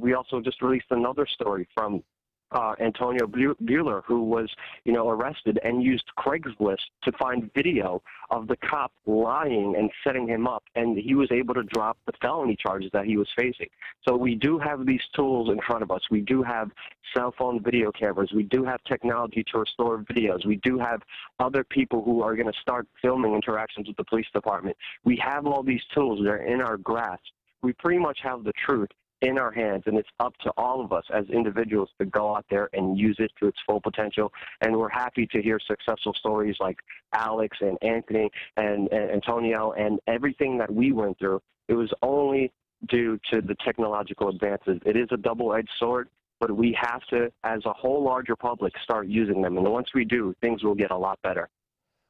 We also just released another story from Antonio Buehler, who was, you know, arrested and used Craigslist to find video of the cop lying and setting him up, and he was able to drop the felony charges that he was facing. So we do have these tools in front of us. We do have cell phone video cameras. We do have technology to restore videos. We do have other people who are going to start filming interactions with the police department. We have all these tools that are in our grasp. We pretty much have the truth in our hands, and it's up to all of us as individuals to go out there and use it to its full potential. And we're happy to hear successful stories like Alex and Anthony and Antonio and everything that we went through. It was only due to the technological advances. It is a double-edged sword, but we have to, as a whole larger public, start using them. And once we do, things will get a lot better.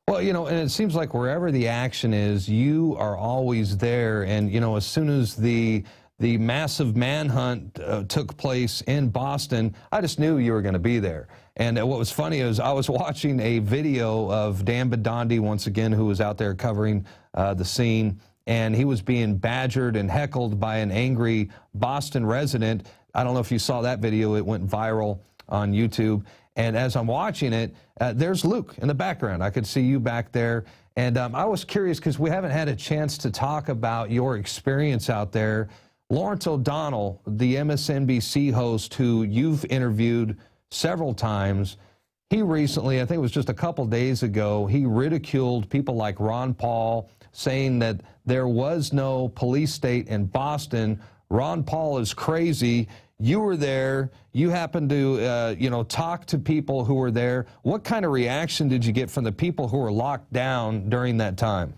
Well, you know, and it seems like wherever the action is, you are always there. And, you know, as soon as the massive manhunt took place in Boston, I just knew you were going to be there. And what was funny is I was watching a video of Dan Bidandi, once again, who was out there covering the scene, and he was being badgered and heckled by an angry Boston resident. I don't know if you saw that video. It went viral on YouTube. And as I'm watching it, there's Luke in the background. I could see you back there. And I was curious because we haven't had a chance to talk about your experience out there. Lawrence O'Donnell, the MSNBC host who you've interviewed several times, he recently, I think it was just a couple days ago, he ridiculed people like Ron Paul, saying that there was no police state in Boston. Ron Paul is crazy. You were there. You happened to, you know, talk to people who were there. What kind of reaction did you get from the people who were locked down during that time?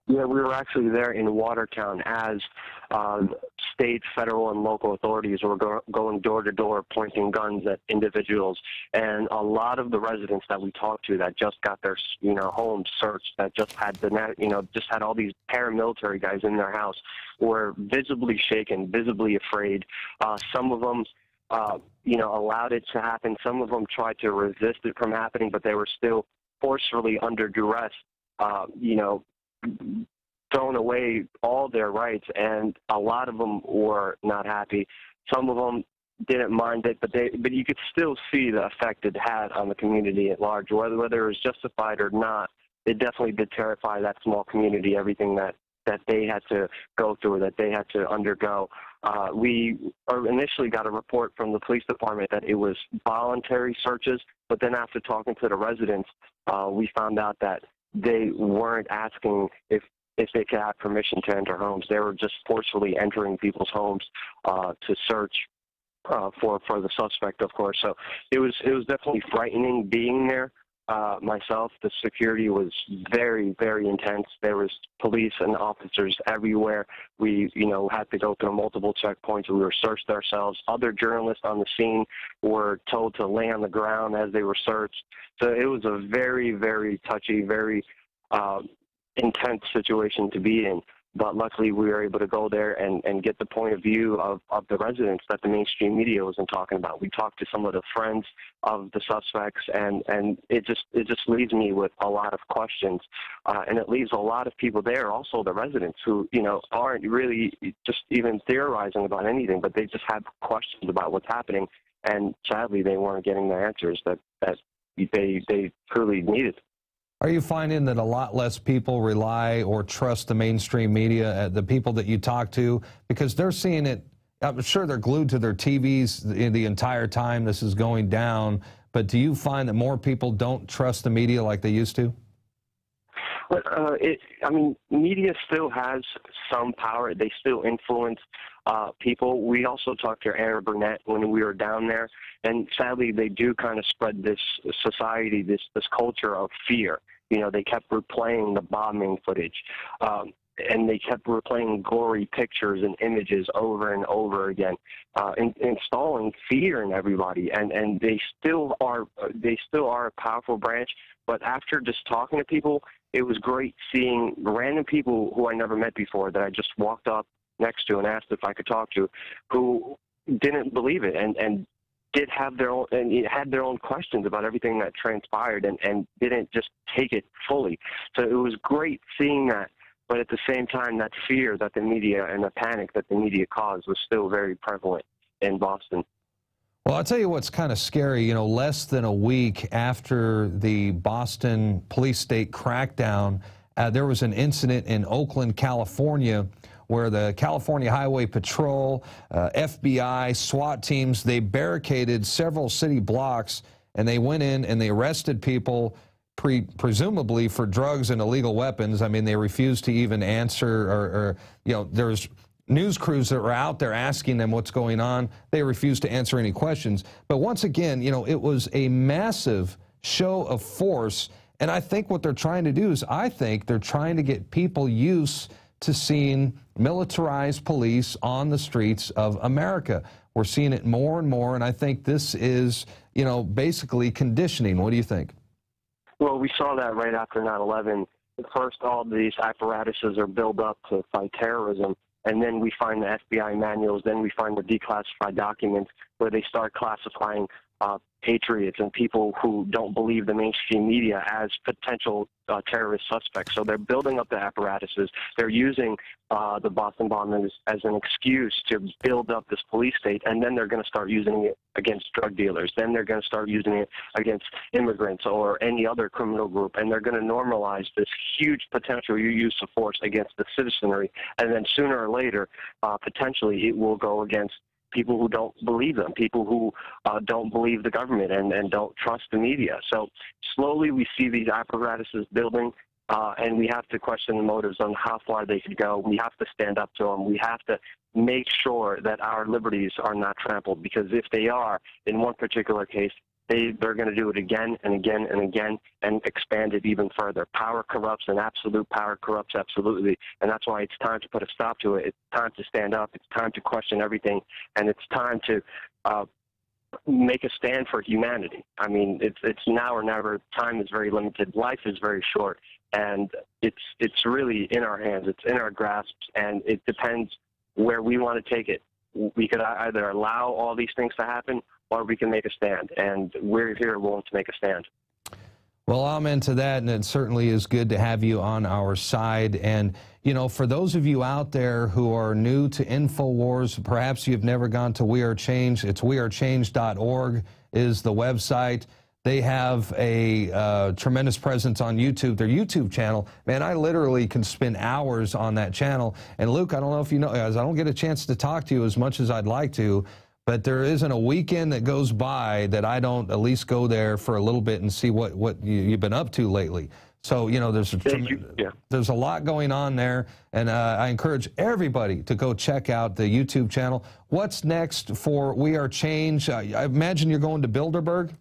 Yeah, we were actually there in Watertown as state, federal, and local authorities were going door to door, pointing guns at individuals. And a lot of the residents that we talked to that just got their, you know, homes searched, that just had just had all these paramilitary guys in their house, were visibly shaken, visibly afraid. Some of them, you know, allowed it to happen. Some of them tried to resist it from happening, but they were still forcefully under duress, you know, thrown away all their rights, and a lot of them were not happy. Some of them didn't mind it, but you could still see the effect it had on the community at large. Whether it was justified or not, it definitely did terrify that small community, everything that they had to go through, that they had to undergo. We initially got a report from the police department that it was voluntary searches, but then after talking to the residents, we found out that they weren't asking if they could have permission to enter homes. They were just forcefully entering people's homes to search for the suspect, of course. So it was definitely frightening being there. myself, the security was very, very intense. There was police and officers everywhere. We, had to go through multiple checkpoints. We were searched ourselves. Other journalists on the scene were told to lay on the ground as they were searched. So it was a very, very touchy, very intense situation to be in. But luckily, we were able to go there and get the point of view of the residents that the mainstream media wasn't talking about. We talked to some of the friends of the suspects, and it just leaves me with a lot of questions, and it leaves a lot of people there, also the residents, who aren't really just even theorizing about anything, but they just have questions about what's happening, and sadly, they weren't getting the answers that they truly needed. Are you finding that a lot less people rely or trust the mainstream media, the people that you talk to, because they're seeing it? I'm sure they're glued to their TVs the entire time this is going down, but do you find that more people don't trust the media like they used to? Media still has some power. They still influence people. We also talked to Aaron Burnett when we were down there, and sadly, they do kind of spread this society, this culture of fear. They kept replaying the bombing footage, and they kept replaying gory pictures and images over and over again, installing fear in everybody. And they still are a powerful branch. But after just talking to people, it was great seeing random people who I never met before that I just walked up next to and asked if I could talk to, who didn't believe it and did have their own, and had their own questions about everything that transpired, and didn't just take it fully. So it was great seeing that, but at the same time, that fear that the media and the panic that the media caused was still very prevalent in Boston. Well, I'll tell you what's kind of scary. Less than a week after the Boston police state crackdown, there was an incident in Oakland, California, where the California Highway Patrol, FBI, SWAT teams, they barricaded several city blocks, and they went in and they arrested people presumably for drugs and illegal weapons. I mean, they refused to even answer, or there's news crews that were out there asking them what's going on. They refused to answer any questions. But once again, it was a massive show of force, and I think what they're trying to do is, I think they're trying to get people used to seeing militarized police on the streets of America. We're seeing it more and more, and I think this is, basically conditioning. What do you think? Well, we saw that right after 9/11. First, all these apparatuses are built up to fight terrorism, and then we find the FBI manuals, then we find the declassified documents where they start classifying patriots and people who don't believe the mainstream media as potential terrorist suspects. So they're building up the apparatuses. They're using the Boston bombings as an excuse to build up this police state, and then they're going to start using it against drug dealers. Then they're going to start using it against immigrants or any other criminal group, and they're going to normalize this huge potential use of force against the citizenry. And then sooner or later, potentially, it will go against people who don't believe them, people who don't believe the government and don't trust the media. So slowly we see these apparatuses building, and we have to question the motives on how far they could go. We have to stand up to them. We have to make sure that our liberties are not trampled, because if they are, in one particular case, they're going to do it again and again and again and expand it even further. Power corrupts, and absolute power corrupts absolutely. And that's why it's time to put a stop to it. It's time to stand up. It's time to question everything. And it's time to make a stand for humanity. I mean, it's now or never. Time is very limited. Life is very short. And it's really in our hands. It's in our grasp. And it depends where we want to take it. We could either allow all these things to happen, or we can make a stand, and we're here willing to make a stand. Well, I'm into that, and it certainly is good to have you on our side. And, for those of you out there who are new to Infowars, perhaps you've never gone to We Are Change. It's wearechange.org is the website. They have a tremendous presence on YouTube, their YouTube channel. Man, I literally can spend hours on that channel. And, Luke, I don't know if you know, as I don't get a chance to talk to you as much as I'd like to, but there isn't a weekend that goes by that I don't at least go there for a little bit and see what you've been up to lately. So, there's a lot going on there, and I encourage everybody to go check out the YouTube channel. What's next for We Are Change? I imagine you're going to Bilderberg?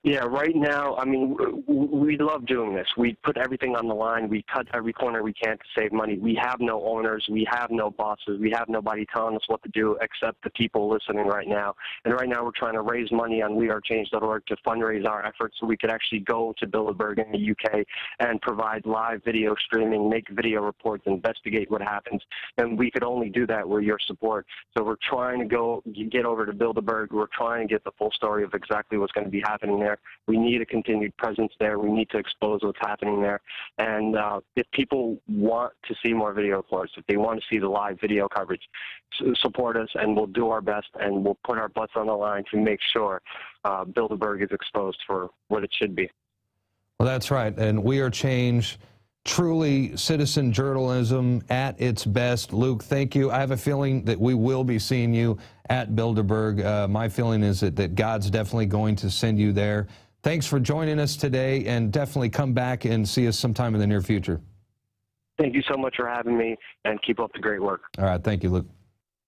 Yeah, right now, I mean, we love doing this. We put everything on the line. We cut every corner we can to save money. We have no owners. We have no bosses. We have nobody telling us what to do except the people listening right now. And right now we're trying to raise money on wearechange.org to fundraise our efforts so we could actually go to Bilderberg in the UK and provide live video streaming, make video reports, investigate what happens. And we could only do that with your support. So we're trying to get over to Bilderberg. We're trying to get the full story of exactly what's going to be happening there. We need a continued presence there. We need to expose what's happening there. And if people want to see more video reports, if they want to see the live video coverage, support us, and we'll do our best, and we'll put our butts on the line to make sure Bilderberg is exposed for what it should be. Well, that's right. And We Are Change, truly citizen journalism at its best. Luke, thank you. I have a feeling that we will be seeing you at Bilderberg. My feeling is that God's definitely going to send you there. Thanks for joining us today, and definitely come back and see us sometime in the near future. Thank you so much for having me, and keep up the great work. All right. Thank you, Luke.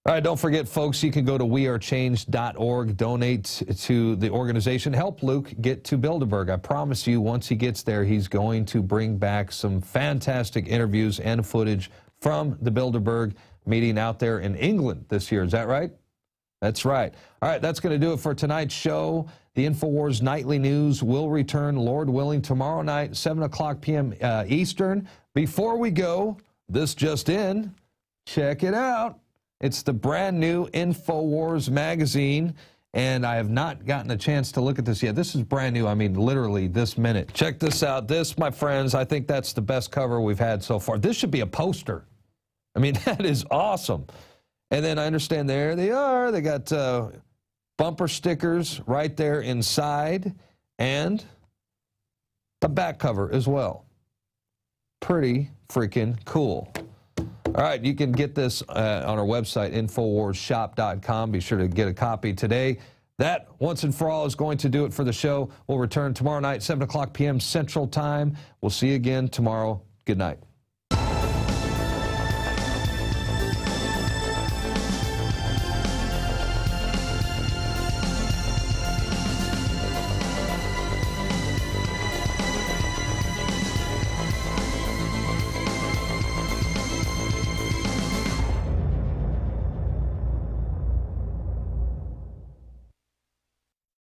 All right, don't forget, folks, you can go to wearechange.org, donate to the organization, help Luke get to Bilderberg. I promise you, once he gets there, he's going to bring back some fantastic interviews and footage from the Bilderberg meeting out there in England this year. Is that right? That's right. All right, that's going to do it for tonight's show. The Infowars Nightly News will return, Lord willing, tomorrow night, 7 o'clock p.m. Eastern. Before we go, this just in, check it out. It's the brand new Infowars magazine, and I have not gotten a chance to look at this yet. This is brand new. I mean, literally this minute. Check this out. This, my friends, I think that's the best cover we've had so far. This should be a poster. I mean, that is awesome. And then I understand there they are. They got bumper stickers right there inside, and the back cover as well. Pretty freaking cool. All right, you can get this on our website, InfoWarsShop.com. Be sure to get a copy today. That, once and for all, is going to do it for the show. We'll return tomorrow night, 7 o'clock p.m. Central Time. We'll see you again tomorrow. Good night.